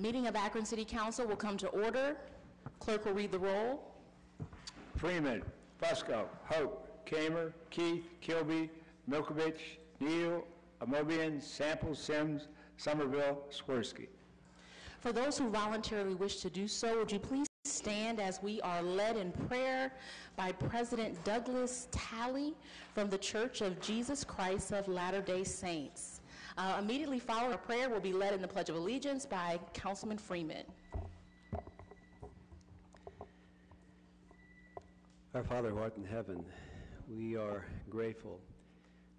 meeting of Akron City Council will come to order. Clerk will read the roll. Freeman, Fusco, Hope, Kamer, Keith, Kilby, Milkovich, Neal, Amobian, Sample, Sims, Somerville, Swirsky. For those who voluntarily wish to do so, would you please stand as we are led in prayer by President Douglas Talley from the Church of Jesus Christ of Latter-day Saints. Immediately following our prayer will be led in the Pledge of Allegiance by Councilman Freeman. Our Father who art in heaven, we are grateful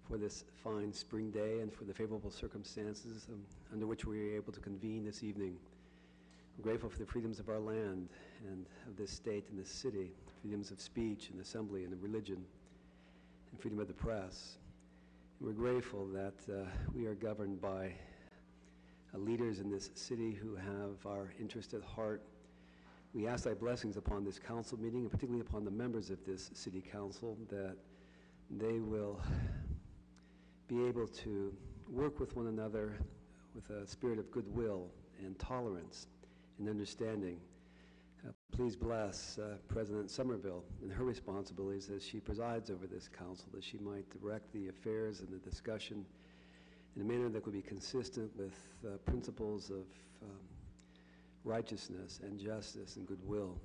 for this fine spring day and for the favorable circumstances under which we are able to convene this evening. We're grateful for the freedoms of our land and of this state and this city, freedoms of speech and assembly and of religion, and freedom of the press. And we're grateful that we are governed by leaders in this city who have our interest at heart. We ask thy blessings upon this council meeting, and particularly upon the members of this city council, that they will be able to work with one another with a spirit of goodwill and tolerance and understanding. Please bless President Somerville in her responsibilities as she presides over this council, that she might direct the affairs and the discussion in a manner that would be consistent with principles of righteousness and justice and goodwill.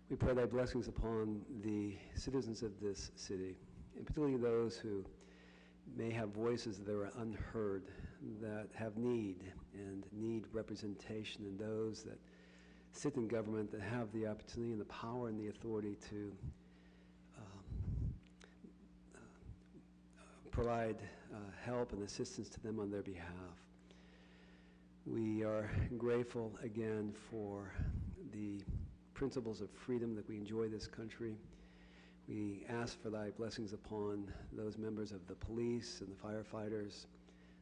We pray thy blessings upon the citizens of this city, and particularly those who may have voices that are unheard, that have need and need representation, and those that sit in government that have the opportunity and the power and the authority to provide help and assistance to them on their behalf. We are grateful again for the principles of freedom that we enjoy this country. We ask for thy blessings upon those members of the police and the firefighters,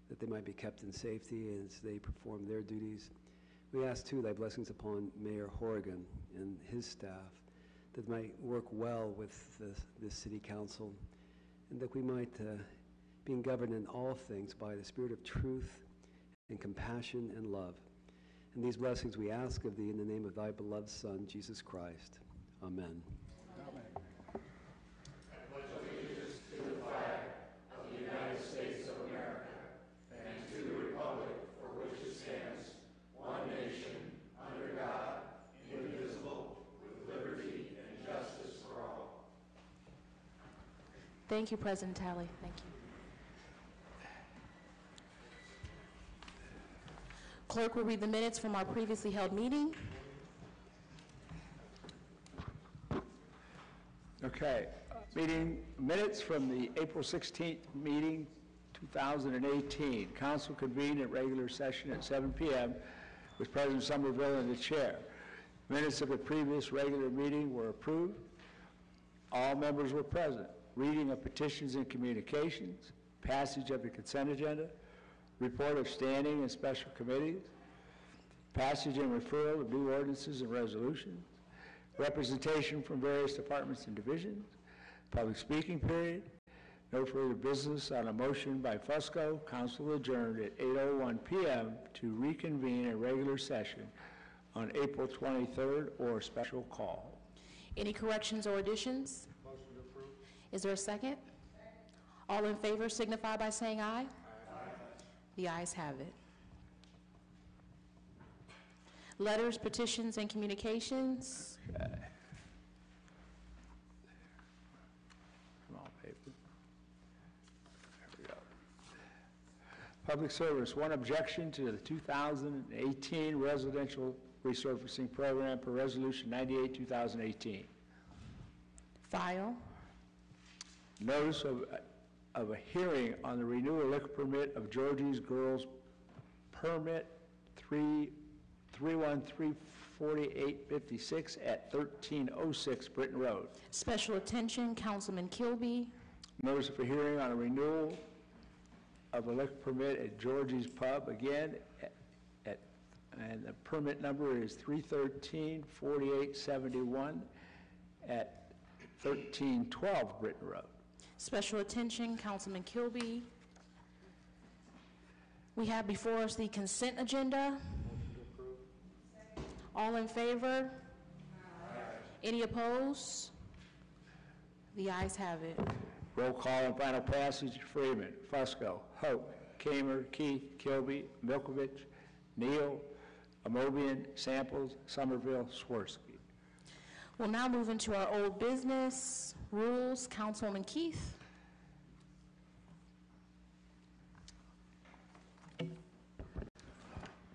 that they might be kept in safety as they perform their duties. We ask too thy blessings upon Mayor Horrigan and his staff, that they might work well with this city council, and that we might be governed in all things by the spirit of truth and compassion and love. And these blessings we ask of thee in the name of thy beloved Son, Jesus Christ. Amen. Amen. United States of America, and to the republic for which it stands, one nation, under God, indivisible, with liberty and justice for all. Thank you, President Talley. Thank you. Clerk will read the minutes from our previously held meeting. Okay, meeting minutes from the April 16th meeting, 2018. Council convened at regular session at 7 p.m. with President Somerville in the chair. Minutes of the previous regular meeting were approved. All members were present. Reading of petitions and communications, passage of the consent agenda, report of standing and special committees, passage and referral of new ordinances and resolutions, representation from various departments and divisions, public speaking period. No further business on a motion by Fusco. Council adjourned at 8:01 p.m. to reconvene a regular session on April 23rd or special call. Any corrections or additions? Motion approved. Is there a second? All in favor signify by saying aye. Aye. The ayes have it. Letters, petitions, and communications. Okay. Come on, paper. There we go. Public service, one objection to the 2018 residential resurfacing program per resolution 98, 2018. File. Notice of a hearing on the renewal liquor permit of Georgie's Girls Permit 3134856 at 1306 Britton Road. Special attention, Councilman Kilby. Notice of a hearing on a renewal of a liquor permit at Georgie's Pub, again, and the permit number is 3134871 at 1312 Britton Road. Special attention, Councilman Kilby. We have before us the consent agenda. Motion approved. All in favor? Any opposed? The ayes have it. Roll call and final passage: Freeman, Fusco, Hope, Kamer, Keith, Kilby, Milkovich, Neal, Amobian, Samples, Somerville, Swirsky. We'll now move into our old business rules. Councilwoman Keith.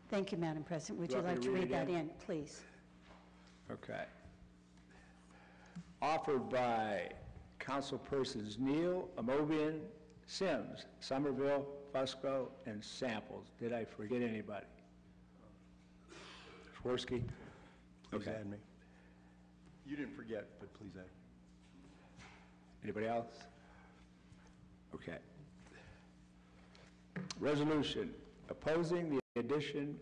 Thank you, Madam President. Would you Want me like to to read read it that in? in, please? Okay. Offered by councilpersons Neal, Amobian, Sims, Somerville, Fusco, and Samples. Did I forget anybody? Swirsky? Please add me. You didn't forget, but please add. Anybody else? Okay. Resolution opposing the addition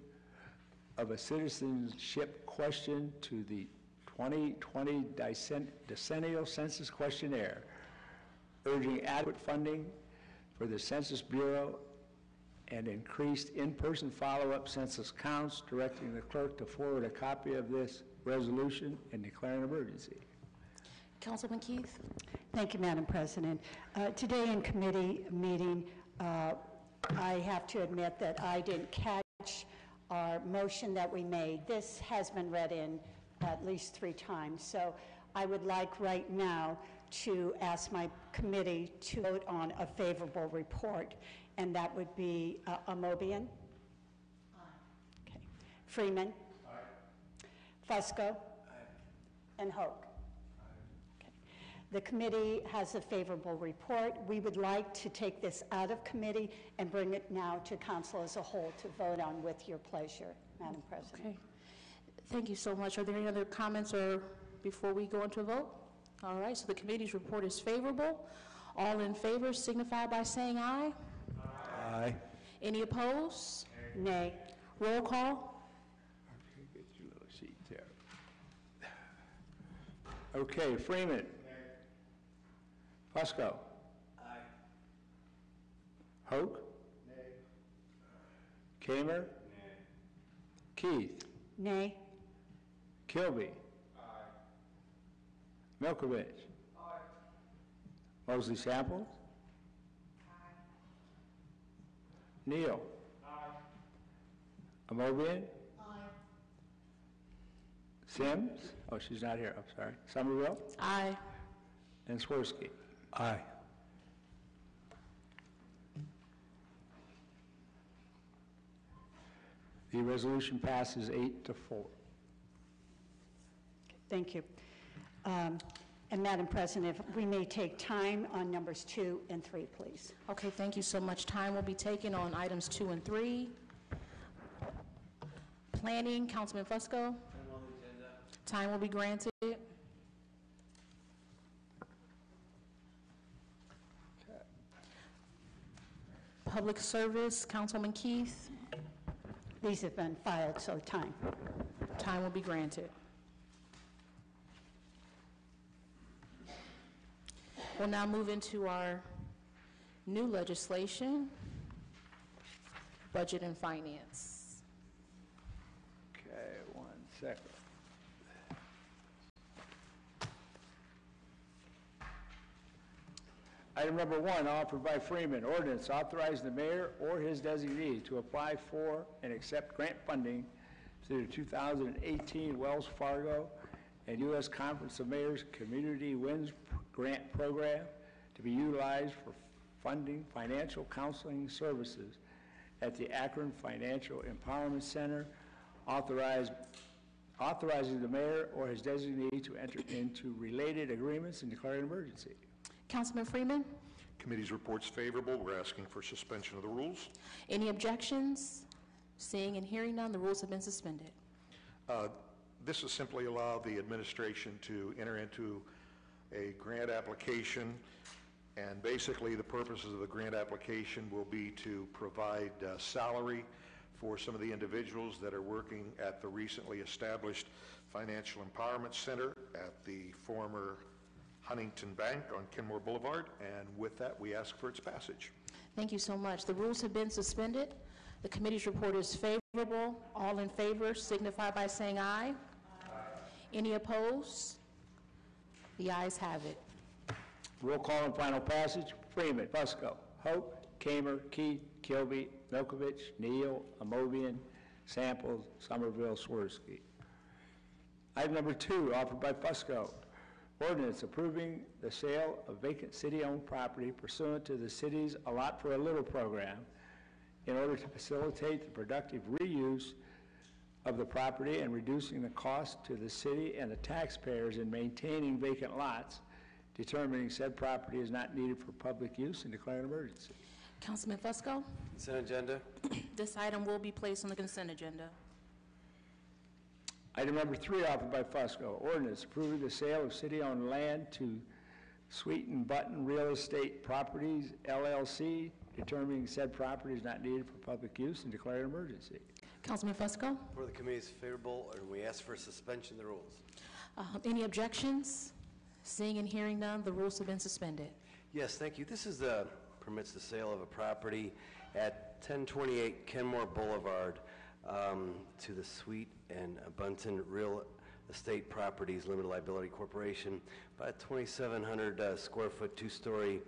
of a citizenship question to the 2020 decennial census questionnaire, urging adequate funding for the Census Bureau and increased in-person follow-up census counts, directing the clerk to forward a copy of this resolution and declare an emergency. Councilman Keith. Thank you, Madam President. Today in committee meeting, I have to admit that I didn't catch our motion that we made. This has been read in at least 3 times, so I would like right now to ask my committee to vote on a favorable report, and that would be Amobian. Aye. Okay. Freeman. Aye. Fusco. Aye. And Hoke. Okay. The committee has a favorable report. We would like to take this out of committee and bring it now to council as a whole to vote on with your pleasure, Madam President. Okay. Thank you so much. Are there any other comments or before we go into a vote? All right, so the committee's report is favorable. All in favor signify by saying aye. Aye. Any opposed? Nay. Roll call. Okay, get your little sheet there. Okay, Freeman. Fusco. Aye. Hoke. Nay. Kamer. Nay. Keith. Nay. Kilby. Aye. Milkovich. Aye. Mosley Samples. Aye. Neal. Aye. Amobian. Aye. Sims. Oh, she's not here. I'm sorry. Somerville. Aye. And Swirsky. Aye. The resolution passes 8-4. Thank you. And Madam President, if we may take time on numbers 2 and 3, please. Okay, thank you so much. Time will be taken on items 2 and 3. Planning, Councilman Fusco. Time will be granted. Public Service, Councilman Keith. These have been filed, so time. Time will be granted. We'll now move into our new legislation, Budget and Finance. Okay, 1 second. Item number 1, offered by Freeman, ordinance authorizing the mayor or his designee to apply for and accept grant funding through the 2018 Wells Fargo and U.S. Conference of Mayors Community Wins Grant Program to be utilized for funding financial counseling services at the Akron Financial Empowerment Center, authorizing the mayor or his designee to enter into related agreements and declare an emergency. Councilman Freeman, Committee's report's favorable. We're asking for suspension of the rules. any objections? Seeing and hearing none, the rules have been suspended. This will simply allow the administration to enter into a grant application, and basically the purposes of the grant application will be to provide salary for some of the individuals that are working at the recently established Financial Empowerment Center at the former Huntington Bank on Kenmore Boulevard, and with that, we ask for its passage. Thank you so much. The rules have been suspended. The committee's report is favorable. Favorable? All in favor signify by saying aye. Any opposed? The ayes have it. Roll call and final passage. Freeman. Fusco. Hope. Kamer. Keith. Kilby. Milkovich. Neal. Amobian. Samples. Somerville. Swirsky. Item number 2, offered by Fusco. Ordinance approving the sale of vacant city-owned property pursuant to the city's Allot for a Little program in order to facilitate the productive reuse of the property and reducing the cost to the city and the taxpayers in maintaining vacant lots, determining said property is not needed for public use and declaring an emergency. Councilman Fusco? Consent agenda? This item will be placed on the consent agenda. Item number 3, offered by Fusco. Ordinance approving the sale of city-owned land to Sweeten Button Real Estate Properties, LLC, determining said property is not needed for public use and declaring an emergency. Councilman Fusco? For the committee is favorable, and we ask for suspension of the rules. Any objections? Seeing and hearing none, the rules have been suspended. Yes, thank you. This is permits the sale of a property at 1028 Kenmore Boulevard to the Sweet and Bunton Real Estate Properties Limited Liability Corporation, about a 2,700 square foot, 2-story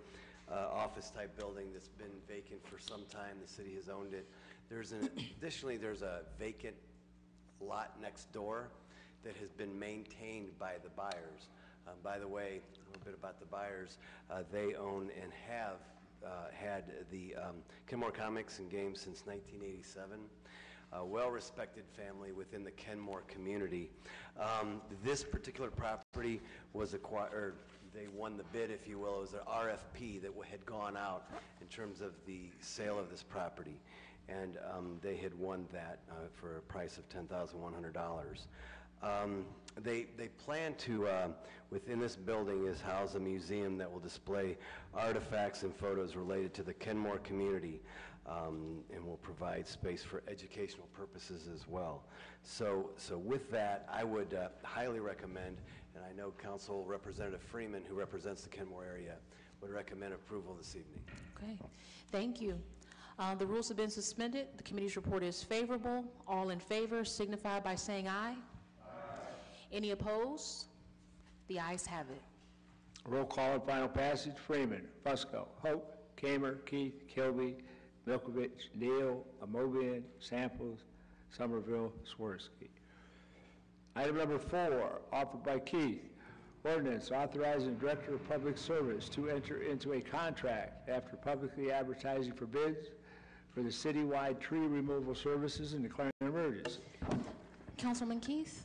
office type building that's been vacant for some time. The city has owned it. Additionally, there's a vacant lot next door that has been maintained by the buyers. By the way, a little bit about the buyers. They own and have had the Kenmore Comics and Games since 1987. A well-respected family within the Kenmore community. This particular property was acquired, they won the bid, if you will. It was an RFP that had gone out in terms of the sale of this property. And they had won that for a price of $10,100. They plan to, within this building is housed a museum that will display artifacts and photos related to the Kenmore community, and will provide space for educational purposes as well. So with that, I would highly recommend, and I know Council Representative Freeman, who represents the Kenmore area, would recommend approval this evening. Okay, thank you. The rules have been suspended. The committee's report is favorable. All in favor signify by saying aye. Any opposed? The ayes have it. Roll call and final passage. Freeman. Fusco. Hope. Kamer. Keith. Kilby. Milkovich. Neal. Amobian. Samples. Somerville. Swirsky. Item number 4, offered by Keith. Ordinance authorizing the Director of Public Service to enter into a contract after publicly advertising for bids for the citywide tree removal services and declaring an emergency. Councilman Keith?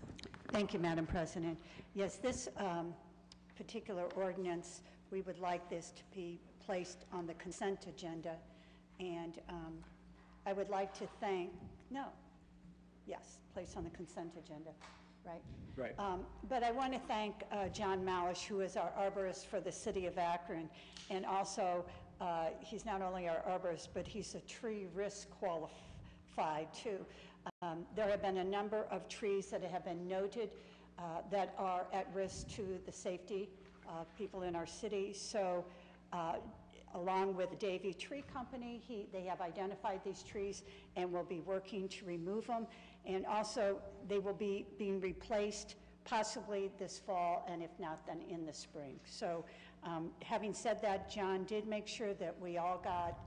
Thank you, Madam President. Yes, this particular ordinance, we would like this to be placed on the consent agenda. And I would like to thank, placed on the consent agenda, right? Right. But I want to thank John Malish, who is our arborist for the city of Akron. And also, he's not only our arborist, but he's a tree risk qualified too. There have been a number of trees that have been noted that are at risk to the safety of people in our city. So along with Davey Tree Company, they have identified these trees and will be working to remove them. And also, they will be being replaced possibly this fall, and if not, then in the spring. So having said that, John did make sure that we all got,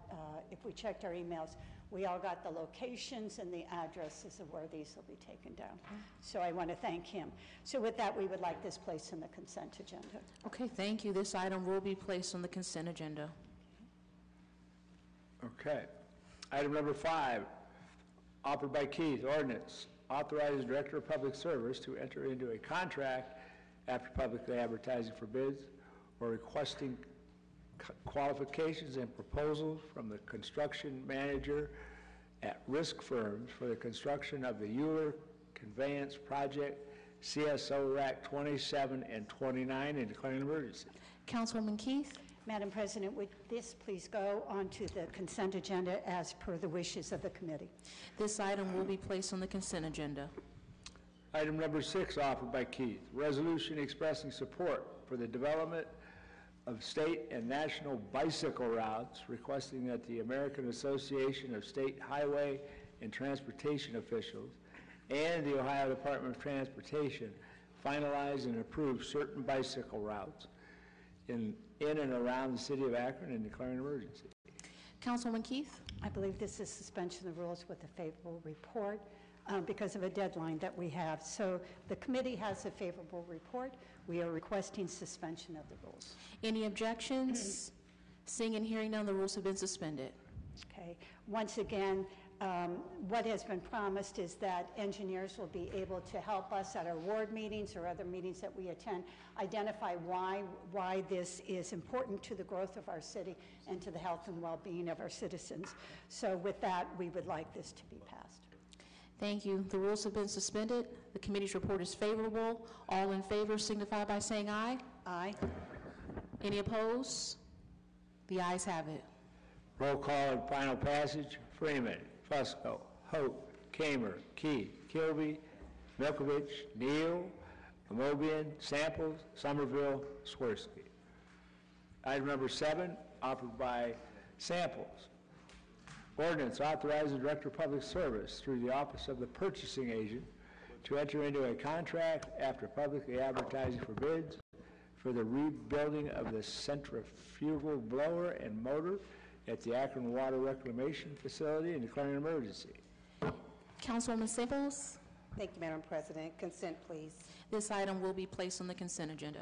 if we checked our emails, we all got the locations and the addresses of where these will be taken down. So I want to thank him. So with that, we would like this placed on the consent agenda. Okay, thank you. This item will be placed on the consent agenda. Okay. Item number 5, offered by Keith. Ordinance authorizes the Director of Public Service to enter into a contract after publicly advertising for bids or requesting qualifications and proposals from the construction manager at risk firms for the construction of the Euler Conveyance Project, CSO Rack 27 and 29, and declaring an emergency. Councilwoman Keith? Madam President, would this please go on to the consent agenda as per the wishes of the committee? This item will be placed on the consent agenda. Item number 6, offered by Keith. Resolution expressing support for the development of state and national bicycle routes, requesting that the American Association of State Highway and transportation officials and the Ohio Department of Transportation finalize and approve certain bicycle routes in and around the city of Akron and declaring an emergency. Councilwoman Keith? I believe this is suspension of the rules with a favorable report because of a deadline that we have. So the committee has a favorable report. We are requesting suspension of the rules. Any objections? Seeing and hearing none, the rules have been suspended. Okay. Once again, what has been promised is that engineers will be able to help us at our ward meetings or other meetings that we attend, identify why this is important to the growth of our city and to the health and well-being of our citizens. So with that, we would like this to be passed. Thank you. The rules have been suspended. The committee's report is favorable. All in favor signify by saying aye. Aye. Any opposed? The ayes have it. Roll call and final passage. Freeman, Fusco, Hope, Kamer, Key, Kilby, Milkovich, Neal, Amobian, Samples, Somerville, Swirsky. Item number 7, offered by Samples. Ordinance authorizing the Director of Public Service through the Office of the Purchasing Agent to enter into a contract after publicly advertising for bids for the rebuilding of the centrifugal blower and motor at the Akron Water Reclamation Facility and declaring an emergency. Councilwoman Samples? Thank you, Madam President. Consent, please. This item will be placed on the consent agenda.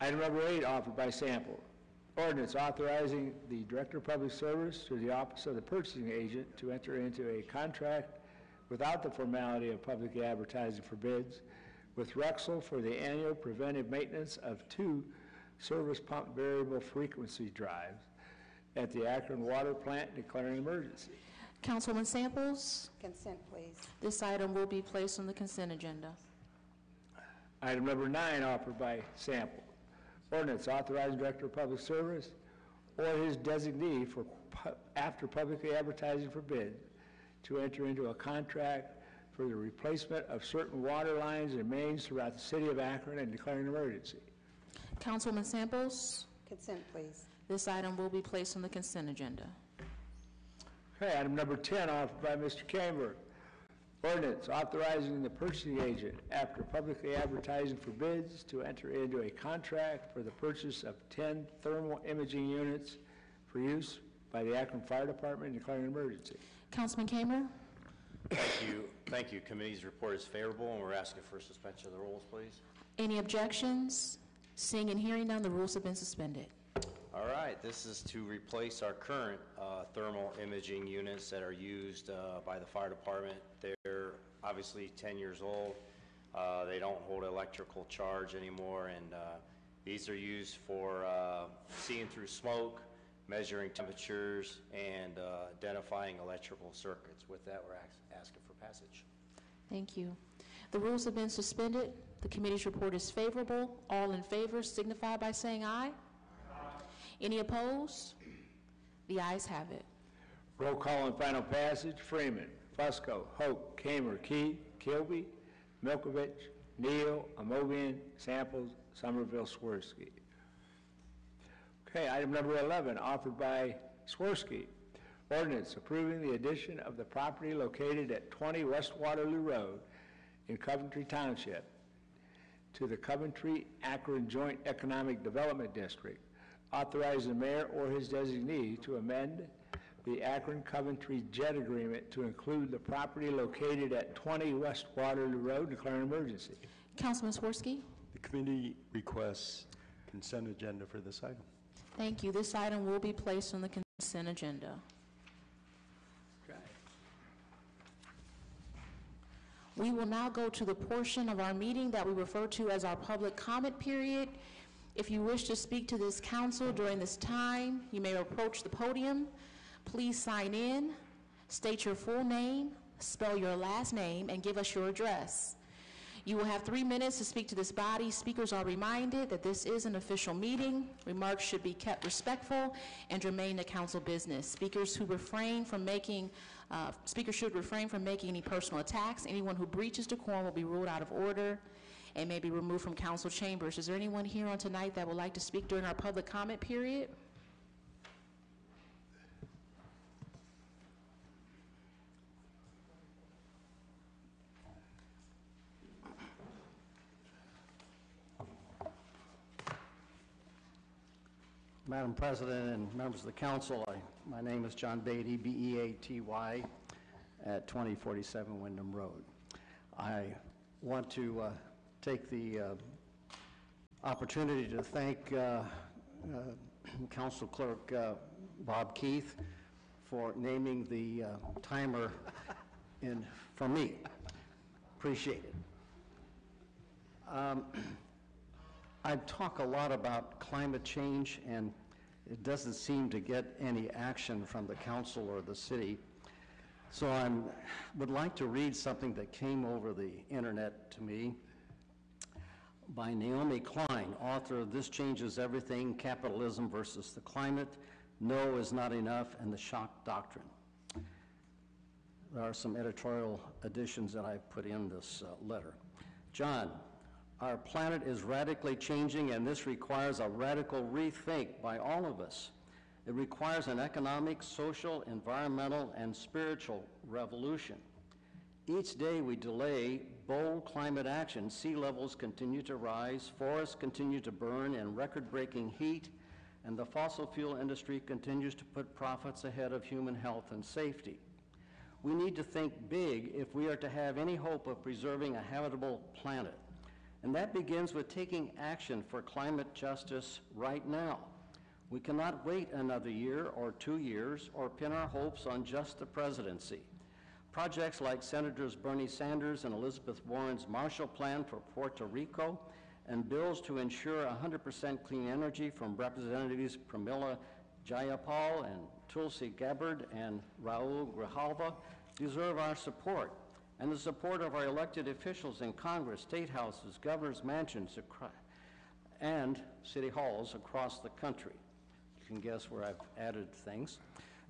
Item number 8, offered by Sample. Ordinance authorizing the Director of Public Service through the Office of the Purchasing Agent to enter into a contract without the formality of public advertising for bids with Rexel for the annual preventive maintenance of 2 service pump variable frequency drives at the Akron Water Plant, declaring an emergency. Councilwoman Samples? Consent, please. This item will be placed on the consent agenda. Item number 9, offered by Sample. Ordinance authorizing Director of Public Service or his designee for after publicly advertising for bid to enter into a contract for the replacement of certain water lines and mains throughout the city of Akron and declaring an emergency. Councilwoman Samples? Consent, please. This item will be placed on the consent agenda. Okay, item number 10, offered by Mr. Camber. Ordinance authorizing the purchasing agent, after publicly advertising for bids, to enter into a contract for the purchase of 10 thermal imaging units for use by the Akron Fire Department and declaring an emergency. Councilman Kamer? Thank you. Thank you. Committee's report is favorable, and we're asking for suspension of the rules, please. Any objections? Seeing and hearing none, the rules have been suspended. All right. This is to replace our current thermal imaging units that are used by the fire department. They're obviously 10 years old. They don't hold electrical charge anymore, and these are used for seeing through smoke, measuring temperatures, and identifying electrical circuits. With that, we're asking for passage. Thank you. The rules have been suspended. The committee's report is favorable. All in favor signify by saying aye. Any opposed? The ayes have it. Roll call and final passage. Freeman, Fusco, Hope, Kamer, Key, Kilby, Milkovich, Neal, Amobian, Samples, Somerville, Swirsky. Okay, item number 11, offered by Swirsky. Ordinance approving the addition of the property located at 20 West Waterloo Road in Coventry Township to the Coventry-Akron Joint Economic Development District, authorizing the mayor or his designee to amend the Akron-Coventry JET agreement to include the property located at 20 West Waterloo Road, declaring an emergency. Councilman Swirsky? The committee requests consent agenda for this item. Thank you. This item will be placed on the consent agenda. Okay. We will now go to the portion of our meeting that we refer to as our public comment period. If you wish to speak to this council during this time, you may approach the podium. Please sign in, state your full name, spell your last name, and give us your address. You will have 3 minutes to speak to this body. Speakers are reminded that this is an official meeting. Remarks should be kept respectful and germane to council business. Speakers should refrain from making any personal attacks. Anyone who breaches decorum will be ruled out of order and may be removed from council chambers. Is there anyone here on tonight that would like to speak during our public comment period? Madam President and members of the council, my name is John Beatty, B-E-A-T-Y, at 2047 Wyndham Road. I want to take the opportunity to thank Council Clerk Bob Keith for naming the timer for me. Appreciate it. I talk a lot about climate change, and it doesn't seem to get any action from the council or the city. So I would like to read something that came over the internet to me by Naomi Klein, author of This Changes Everything, Capitalism versus the Climate, No is Not Enough, and the Shock Doctrine. There are some editorial additions that I've put in this letter. John, our planet is radically changing, and this requires a radical rethink by all of us. It requires an economic, social, environmental, and spiritual revolution. Each day we delay bold climate action. Sea levels continue to rise, forests continue to burn in record-breaking heat, and the fossil fuel industry continues to put profits ahead of human health and safety. We need to think big if we are to have any hope of preserving a habitable planet. And that begins with taking action for climate justice right now. We cannot wait another year or 2 years or pin our hopes on just the presidency. Projects like Senators Bernie Sanders and Elizabeth Warren's Marshall Plan for Puerto Rico and bills to ensure 100% clean energy from Representatives Pramila Jayapal and Tulsi Gabbard and Raul Grijalva deserve our support and the support of our elected officials in Congress, state houses, governor's mansions, and city halls across the country. You can guess where I've added things.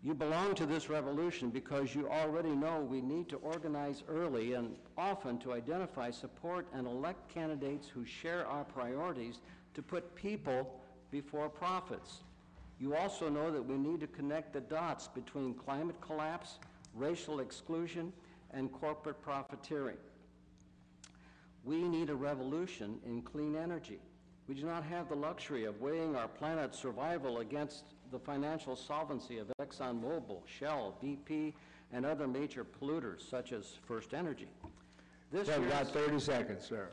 You belong to this revolution because you already know we need to organize early and often to identify, support, and elect candidates who share our priorities to put people before profits. You also know that we need to connect the dots between climate collapse, racial exclusion, and corporate profiteering. We need a revolution in clean energy. We do not have the luxury of weighing our planet's survival against the financial solvency of ExxonMobil, Shell, BP, and other major polluters such as First Energy. You've got 30 seconds, sir.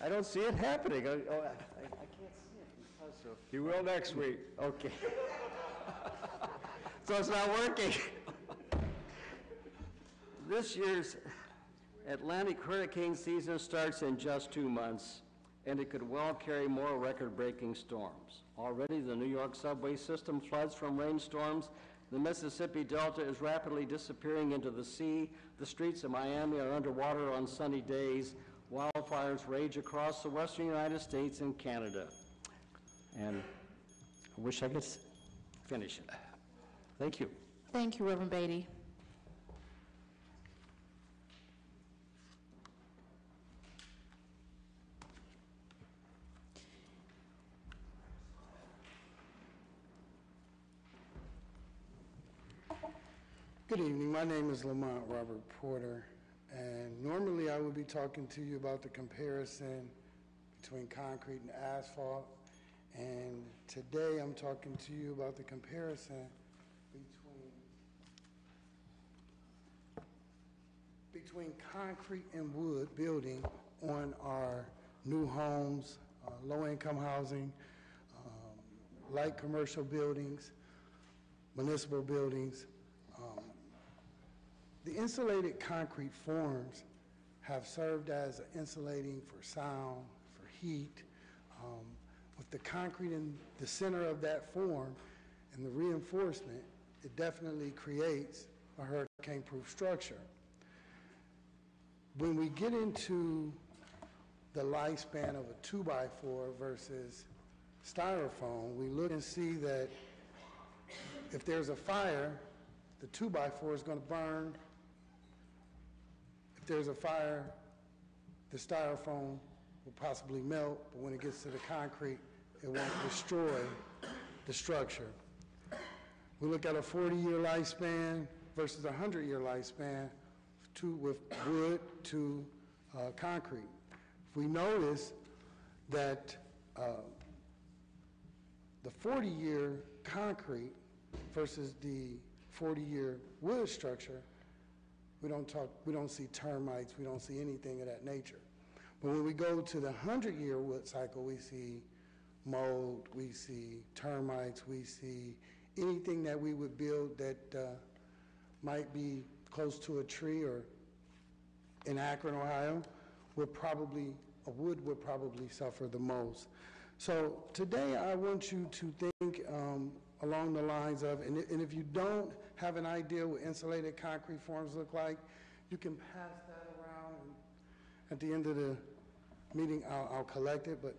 I don't see it happening. I can't see it because of... You will next week. Okay. So it's not working. This year's Atlantic hurricane season starts in just 2 months, and it could well carry more record-breaking storms. Already the New York subway system floods from rainstorms. The Mississippi Delta is rapidly disappearing into the sea. The streets of Miami are underwater on sunny days. Wildfires rage across the western United States and Canada. And I wish I could finish it. Thank you. Thank you, Reverend Beatty. Good evening. My name is Lamont Robert Porter, and normally I would be talking to you about the comparison between concrete and asphalt, and today I'm talking to you about the comparison between concrete and wood building on our new homes, low-income housing, light commercial buildings, municipal buildings. The insulated concrete forms have served as insulating for sound, for heat. With the concrete in the center of that form and the reinforcement, it definitely creates a hurricane-proof structure. When we get into the lifespan of a 2x4 versus styrofoam, we look and see that if there's a fire, the 2x4 is going to burn. If there's a fire, the styrofoam will possibly melt, but when it gets to the concrete, it won't destroy the structure. We look at a 40-year lifespan versus a 100-year lifespan with wood to concrete. We notice that the 40-year concrete versus the 40-year wood structure, we don't see termites, we don't see anything of that nature. But when we go to the 100-year wood cycle, we see mold, we see termites, we see anything that we would build that might be close to a tree, or in Akron, Ohio, wood would probably suffer the most. So today I want you to think along the lines of, and if you don't have an idea what insulated concrete forms look like, you can pass that around, and at the end of the meeting I'll collect it. But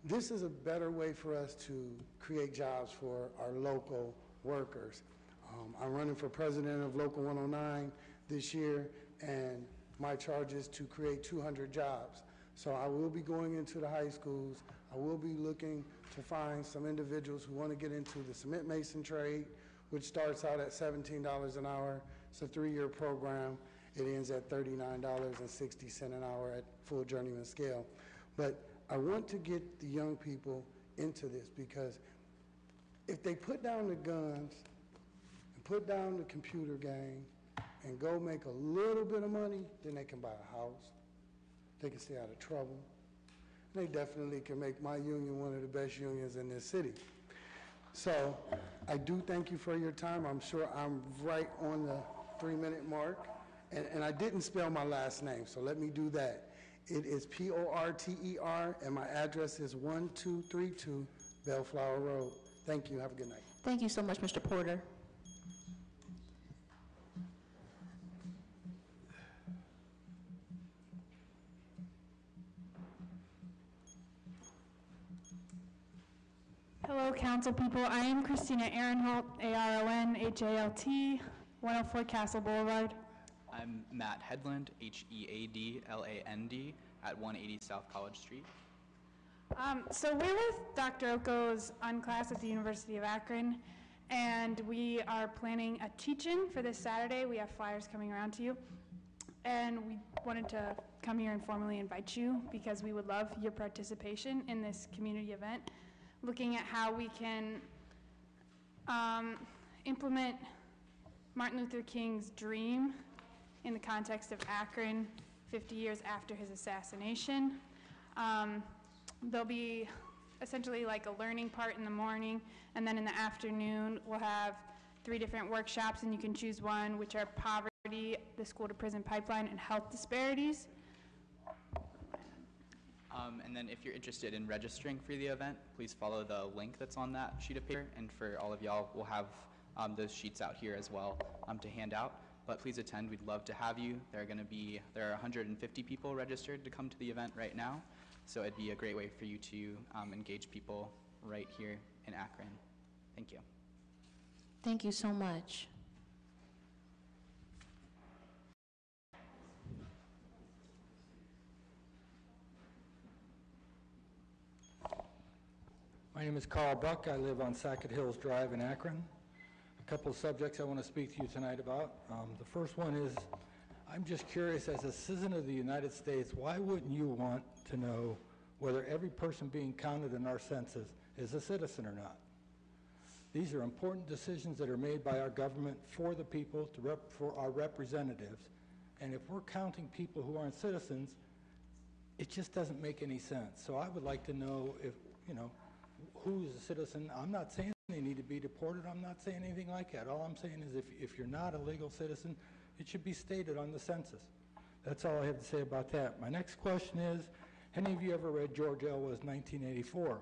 this is a better way for us to create jobs for our local workers. I'm running for president of Local 109 this year, and my charge is to create 200 jobs. So I will be going into the high schools. I will be looking to find some individuals who want to get into the cement mason trade, which starts out at $17 an hour. It's a 3-year program. It ends at $39.60 an hour at full journeyman scale. But I want to get the young people into this, because if they put down the guns and put down the computer game and go make a little bit of money, then they can buy a house. They can stay out of trouble. They definitely can make my union one of the best unions in this city. So I do thank you for your time. I'm sure I'm right on the 3-minute mark. And I didn't spell my last name, so let me do that. It is Porter, and my address is 1232 Bellflower Road. Thank you. Have a good night. Thank you so much, Mr. Porter. Hello, council people. I am Christina Aronholt, Aronhalt, 104 Castle Boulevard. I'm Matt Headland, Headland, at 180 South College Street. So we're with Dr. Oko's unclass at the University of Akron, and we are planning a teach-in for this Saturday. We have flyers coming around to you, and we wanted to come here and formally invite you because we would love your participation in this community event, looking at how we can implement Martin Luther King's dream in the context of Akron 50 years after his assassination. There'll be essentially like a learning part in the morning, and then in the afternoon we'll have 3 different workshops, and you can choose one, which are poverty, the school to prison pipeline, and health disparities. And then if you're interested in registering for the event, please follow the link that's on that sheet of paper. And for all of y'all, we'll have those sheets out here as well to hand out. But please attend. We'd love to have you. There are 150 people registered to come to the event right now. So it'd be a great way for you to engage people right here in Akron. Thank you. Thank you so much. My name is Carl Buck. I live on Sackett Hills Drive in Akron. A couple of subjects I want to speak to you tonight about. The first one is, I'm just curious, as a citizen of the United States, why wouldn't you want to know whether every person being counted in our census is a citizen or not? These are important decisions that are made by our government for the people, for our representatives. And if we're counting people who aren't citizens, it just doesn't make any sense. So I would like to know if, who is a citizen. I'm not saying they need to be deported. I'm not saying anything like that. All I'm saying is if you're not a legal citizen, it should be stated on the census. That's all I have to say about that. My next question is, any of you ever read George Orwell's 1984?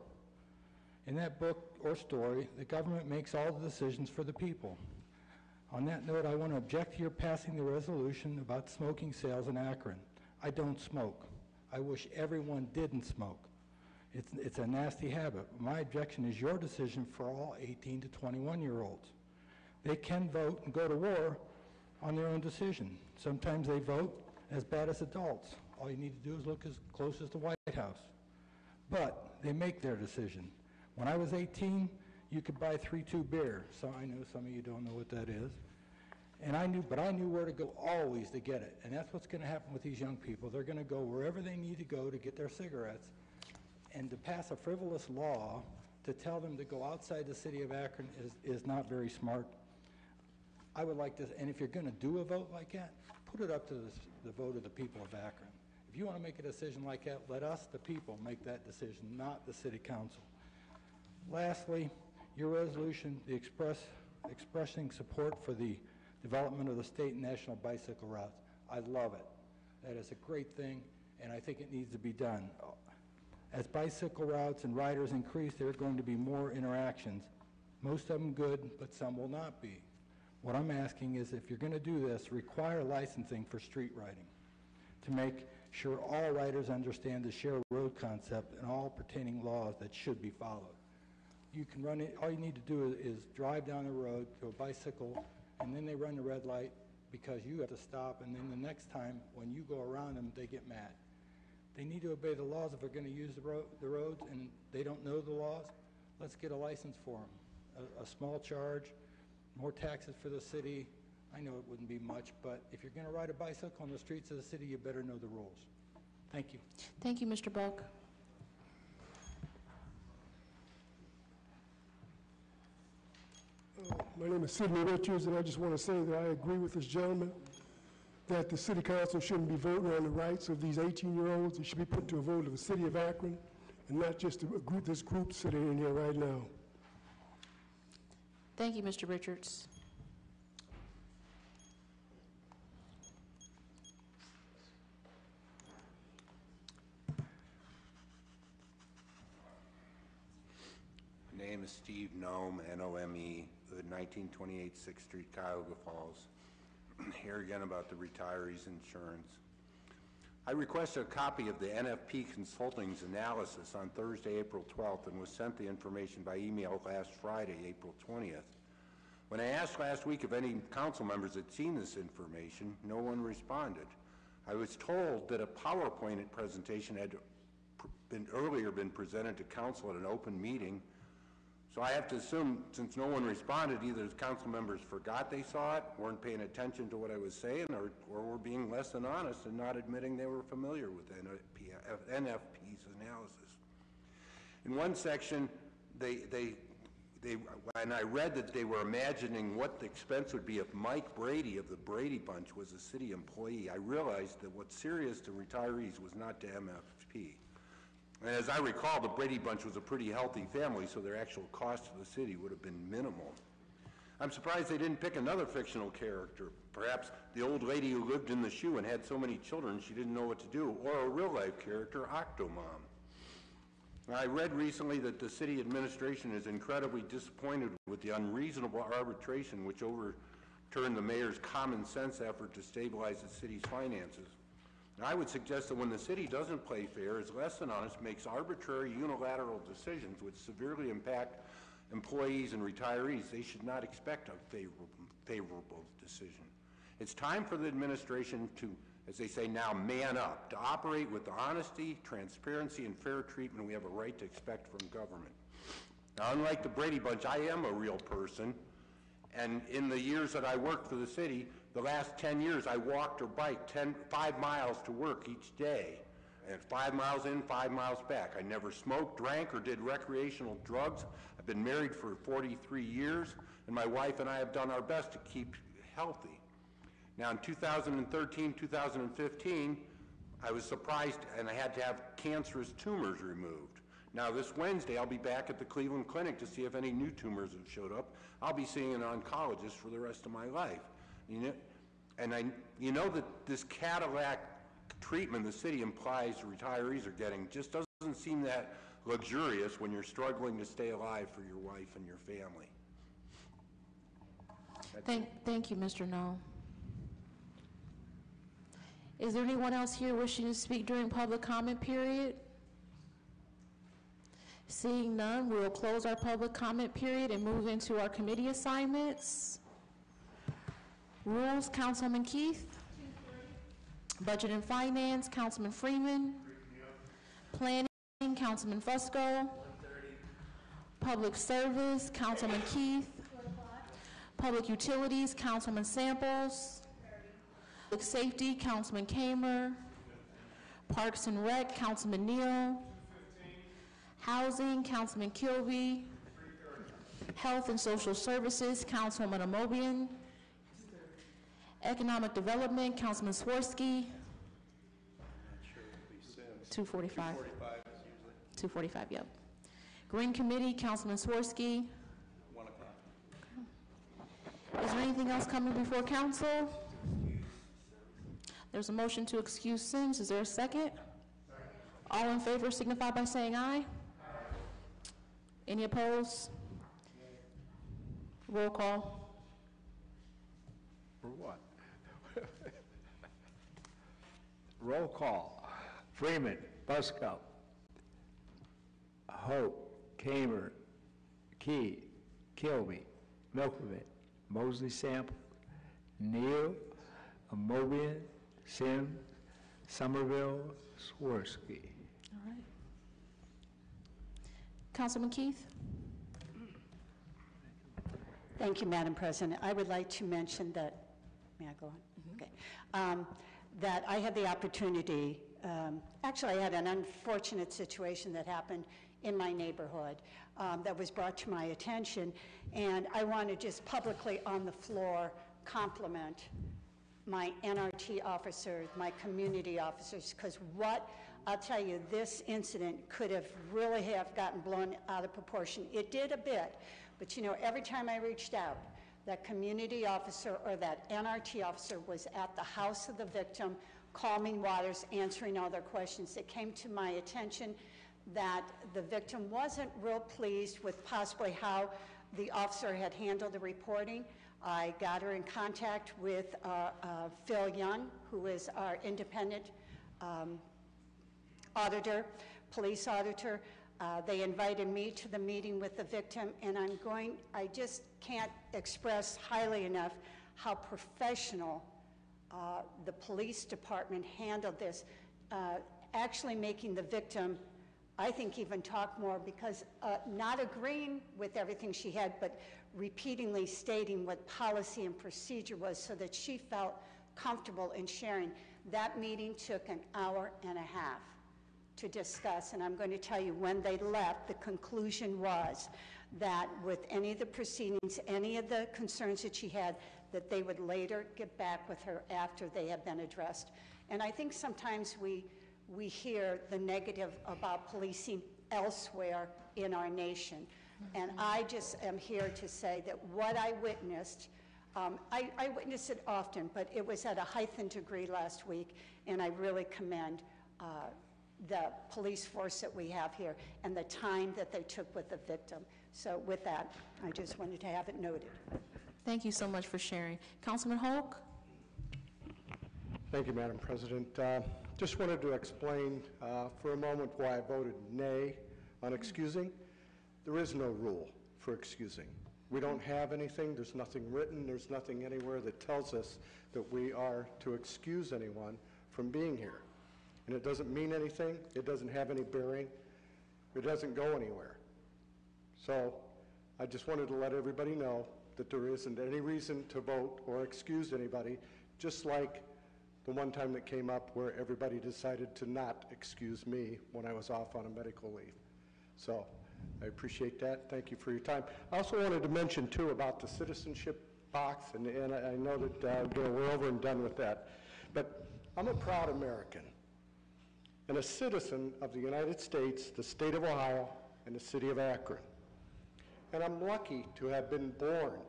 In that book or story, the government makes all the decisions for the people. On that note, I want to object to your passing the resolution about smoking sales in Akron. I don't smoke. I wish everyone didn't smoke. It's a nasty habit. My objection is your decision for all 18 to 21-year-olds. They can vote and go to war on their own decision. Sometimes they vote as bad as adults. All you need to do is look as close as the White House. But they make their decision. When I was 18, you could buy 3-2 beer. So I know some of you don't know what that is. And I knew where to go always to get it. And that's what's going to happen with these young people. They're going to go wherever they need to go to get their cigarettes. And to pass a frivolous law to tell them to go outside the city of Akron is not very smart. I would like to, and if you're going to do a vote like that, put it up to the vote of the people of Akron. If you want to make a decision like that, let us, the people, make that decision, not the city council. Lastly, your resolution, expressing support for the development of the state and national bicycle routes. I love it. That is a great thing, and I think it needs to be done. As bicycle routes and riders increase, there are going to be more interactions. Most of them good, but some will not be. What I'm asking is, if you're going to do this, require licensing for street riding to make sure all riders understand the share road concept and all pertaining laws that should be followed. You can run it, all you need to do is drive down the road to a bicycle, and then they run the red light because you have to stop, and then the next time when you go around them, they get mad. They need to obey the laws if they're going to use the roads and they don't know the laws. Let's get a license for them, a small charge, more taxes for the city. I know it wouldn't be much, but if you're going to ride a bicycle on the streets of the city, you better know the rules. Thank you. Thank you, Mr. Buck. My name is Sidney Richards, and I just want to say that I agree with this gentleman that the city council shouldn't be voting on the rights of these 18-year-olds. It should be put to a vote of the city of Akron, and not just this group sitting in here right now. Thank you, Mr. Richards. My name is Steve Nome, N-O-M-E, live at 1928 6th Street, Cuyahoga Falls. Here again about the retirees' insurance. I requested a copy of the NFP Consulting's analysis on Thursday, April 12th, and was sent the information by email last Friday, April 20th. When I asked last week if any council members had seen this information, no one responded. I was told that a PowerPoint presentation had earlier been presented to council at an open meeting. So I have to assume, since no one responded, either the council members forgot they saw it, weren't paying attention to what I was saying, or were being less than honest and not admitting they were familiar with NFP's analysis. In one section, and I read that they were imagining what the expense would be if Mike Brady of the Brady Bunch was a city employee. I realized that what's serious to retirees was not to MFP. And as I recall, the Brady Bunch was a pretty healthy family, so their actual cost to the city would have been minimal. I'm surprised they didn't pick another fictional character, perhaps the old lady who lived in the shoe and had so many children she didn't know what to do, or a real-life character, Octomom. I read recently that the city administration is incredibly disappointed with the unreasonable arbitration which overturned the mayor's common sense effort to stabilize the city's finances. And I would suggest that when the city doesn't play fair, is less than honest, makes arbitrary unilateral decisions which severely impact employees and retirees, they should not expect a favorable decision. It's time for the administration to, as they say now, man up, to operate with the honesty, transparency, and fair treatment we have a right to expect from government. Now, unlike the Brady Bunch, I am a real person, and in the years that I worked for the city, the last 10 years, I walked or biked 5 miles to work each day, and 5 miles in, 5 miles back. I never smoked, drank, or did recreational drugs. I've been married for 43 years, and my wife and I have done our best to keep healthy. Now, in 2013, 2015, I was surprised, and I had to have cancerous tumors removed. Now, this Wednesday, I'll be back at the Cleveland Clinic to see if any new tumors have showed up. I'll be seeing an oncologist for the rest of my life. You know that this Cadillac treatment the city implies retirees are getting just doesn't seem that luxurious when you're struggling to stay alive for your wife and your family. Thank you, Mr. Null. Is there anyone else here wishing to speak during public comment period? Seeing none, we'll close our public comment period and move into our committee assignments. Rules, Councilman Keith. Budget and Finance, Councilman Freeman. Planning, Councilman Fusco. Public Service, Councilman Keith. Public Utilities, Councilman Samples. Public Safety, Councilman Kamer. Parks and Rec, Councilman Neal. Housing, Councilman Kilby. Health and Social Services, Councilwoman Amobian. Economic Development, Councilman Swirsky. 2:45. 2:45, yep. Green Committee, Councilman Swirsky. 1 o'clock. Is there anything else coming before council? There's a motion to excuse Sims. Is there a second? All in favor signify by saying aye. Any opposed? Roll call. For what? Roll call. Freeman, Buskow, Hope, Kamer, Key, Kilby, Milkovich, Mosley Sample, Neal, Amobian, Sims, Somerville, Swirsky. All right. Councilman Keith? Thank you, Madam President. I would like to mention that, may I go on? Okay. That I had the opportunity, actually I had an unfortunate situation that happened in my neighborhood that was brought to my attention, and I want to just publicly on the floor compliment my NRT officers, my community officers, because what, I'll tell you, this incident could have really have gotten blown out of proportion. It did a bit, but you know, every time I reached out, that community officer or that NRT officer was at the house of the victim, calming waters, answering all their questions. It came to my attention that the victim wasn't real pleased with possibly how the officer had handled the reporting. I got her in contact with Phil Young, who is our independent auditor, police auditor. They invited me to the meeting with the victim, and I just can't express highly enough how professional the police department handled this, actually making the victim, I think, even talk more, because not agreeing with everything she had, but repeatedly stating what policy and procedure was so that she felt comfortable in sharing. That meeting took an hour and a half to discuss, and I'm going to tell you, when they left, the conclusion was that with any of the proceedings, any of the concerns that she had, that they would later get back with her after they had been addressed. And I think sometimes we hear the negative about policing elsewhere in our nation. And I just am here to say that what I witnessed, I witness it often, but it was at a heightened degree last week, and I really commend the police force that we have here and the time that they took with the victim. So with that, I just wanted to have it noted. Thank you so much for sharing. Councilman Hoke? Thank you, Madam President. Just wanted to explain for a moment why I voted nay on excusing. There is no rule for excusing. We don't have anything. There's nothing written. There's nothing anywhere that tells us that we are to excuse anyone from being here. And it doesn't mean anything. It doesn't have any bearing. It doesn't go anywhere. So I just wanted to let everybody know that there isn't any reason to vote or excuse anybody, just like the one time that came up where everybody decided to not excuse me when I was off on a medical leave. So I appreciate that. Thank you for your time. I also wanted to mention, too, about the citizenship box, and I know that we're over and done with that. But I'm a proud American and a citizen of the United States, the state of Ohio, and the city of Akron. And I'm lucky to have been born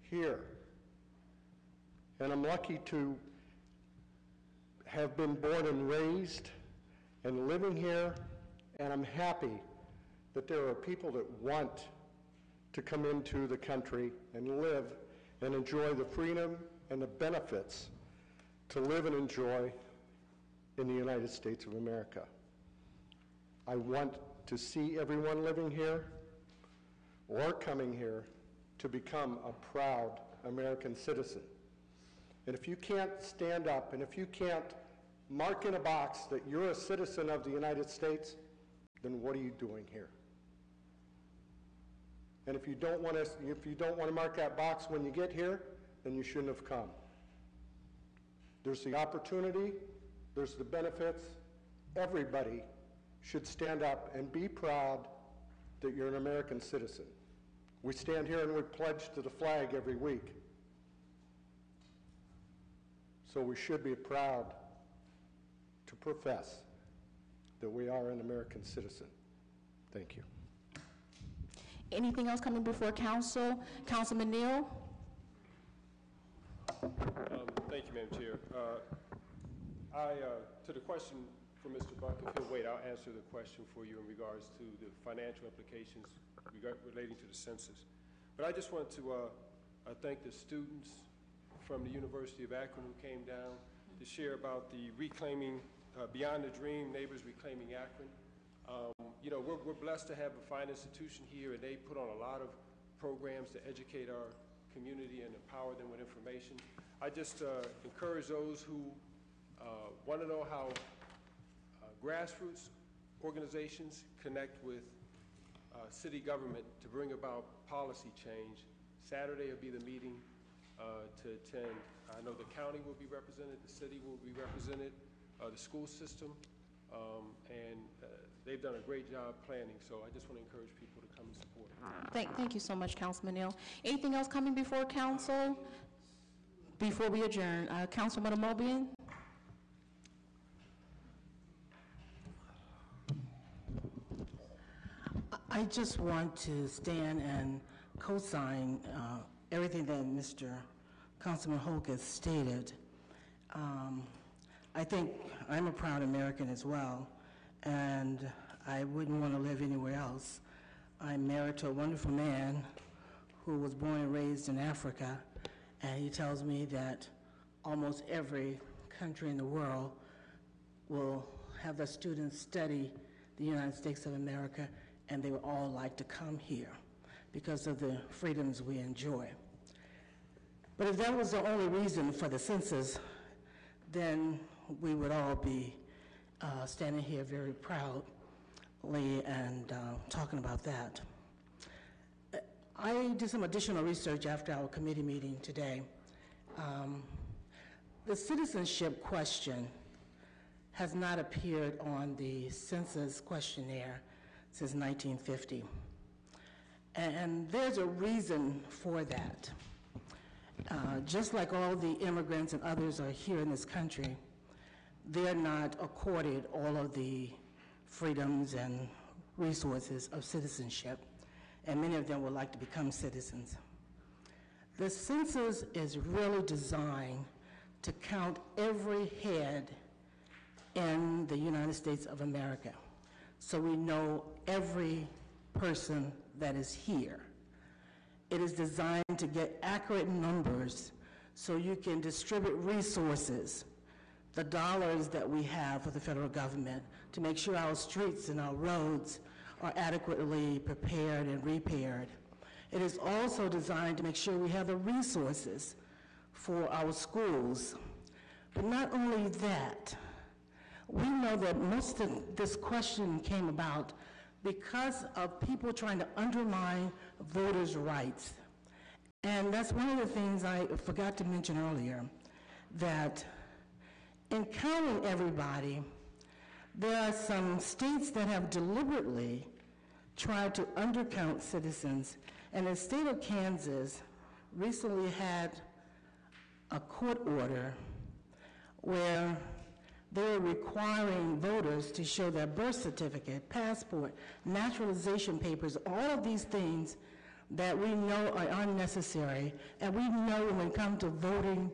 here. And I'm lucky to have been born and raised and living here, and I'm happy that there are people that want to come into the country and live and enjoy the freedom and the benefits to live and enjoy in the United States of America. I want to see everyone living here or coming here to become a proud American citizen. And if you can't stand up and if you can't mark in a box that you're a citizen of the United States, then what are you doing here? And if you don't want to mark that box when you get here, then you shouldn't have come. There's the opportunity, there's the benefits. Everybody should stand up and be proud that you're an American citizen. We stand here and we pledge to the flag every week. So we should be proud to profess that we are an American citizen. Thank you. Anything else coming before council? Councilman Neal? Thank you, Madam Chair. To the question for Mr. Buck, if he'll wait, I'll answer the question for you in regards to the financial implications relating to the census. But I just want to thank the students from the University of Akron who came down to share about the reclaiming, Beyond the Dream, Neighbors Reclaiming Akron. You know, we're blessed to have a fine institution here, and they put on a lot of programs to educate our community and empower them with information. I just encourage those who want to know how grassroots organizations connect with city government to bring about policy change. Saturday will be the meeting to attend. I know the county will be represented, the city will be represented, the school system, and they've done a great job planning, so I just want to encourage people to come and support. Thank you so much, Councilman Neal. Anything else coming before council? Before we adjourn, Councilman Amobian? I just want to stand and co-sign everything that Mr. Councilman Hoke has stated. I think I'm a proud American as well, and I wouldn't want to live anywhere else. I'm married to a wonderful man who was born and raised in Africa, and he tells me that almost every country in the world will have their students study the United States of America, and they would all like to come here because of the freedoms we enjoy. But if that was the only reason for the census, then we would all be standing here very proudly and talking about that. I did some additional research after our committee meeting today. The citizenship question has not appeared on the census questionnaire since 1950. And there's a reason for that. Just like all the immigrants and others are here in this country, they're not accorded all of the freedoms and resources of citizenship, and many of them would like to become citizens. The census is really designed to count every head in the United States of America, so we know every person that is here. It is designed to get accurate numbers so you can distribute resources, the dollars that we have for the federal government, to make sure our streets and our roads are adequately prepared and repaired. It is also designed to make sure we have the resources for our schools. But not only that, we know that most of this question came about because of people trying to undermine voters' rights. And that's one of the things I forgot to mention earlier, that in counting everybody, there are some states that have deliberately tried to undercount citizens. And the state of Kansas recently had a court order where they were requiring voters to show their birth certificate, passport, naturalization papers, all of these things that we know are unnecessary. And we know when it comes to voting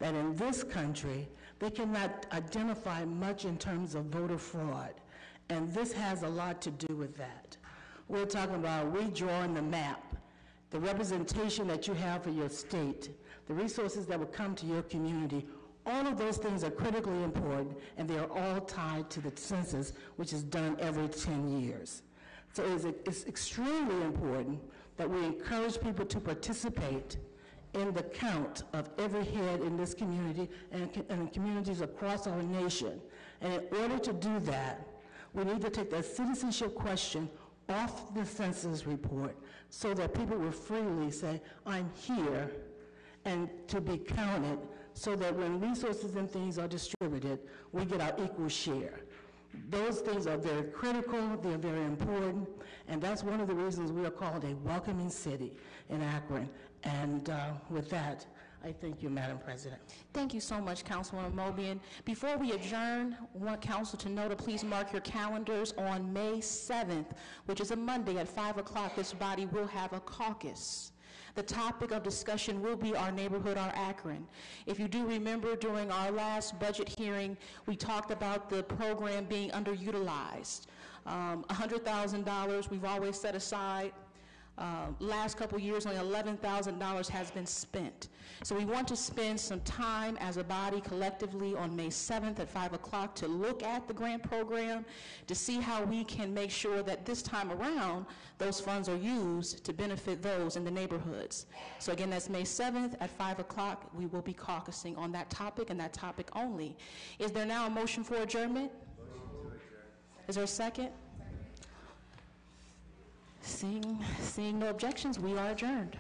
that in this country, they cannot identify much in terms of voter fraud. And this has a lot to do with that. We're talking about redrawing the map, the representation that you have for your state, the resources that will come to your community. All of those things are critically important, and they are all tied to the census, which is done every 10 years. So it's extremely important that we encourage people to participate in the count of every head in this community and communities across our nation. And in order to do that, we need to take that citizenship question off the census report so that people will freely say, I'm here, and to be counted, so that when resources and things are distributed, we get our equal share. Those things are very critical, they're very important, and that's one of the reasons we are called a welcoming city in Akron. And with that, I thank you, Madam President. Thank you so much, Councilwoman Mobian. Before we adjourn, I want council to know to please mark your calendars on May 7th, which is a Monday at 5 o'clock. This body will have a caucus. The topic of discussion will be our neighborhood, our Akron. If you do remember, during our last budget hearing, we talked about the program being underutilized. $100,000 we've always set aside. Last couple years, only $11,000 has been spent. So we want to spend some time as a body collectively on May 7th at 5 o'clock to look at the grant program, to see how we can make sure that this time around, those funds are used to benefit those in the neighborhoods. So again, that's May 7th at 5 o'clock. We will be caucusing on that topic and that topic only. Is there now a motion for adjournment? Motion to adjourn. Is there a second? Seeing no objections, we are adjourned.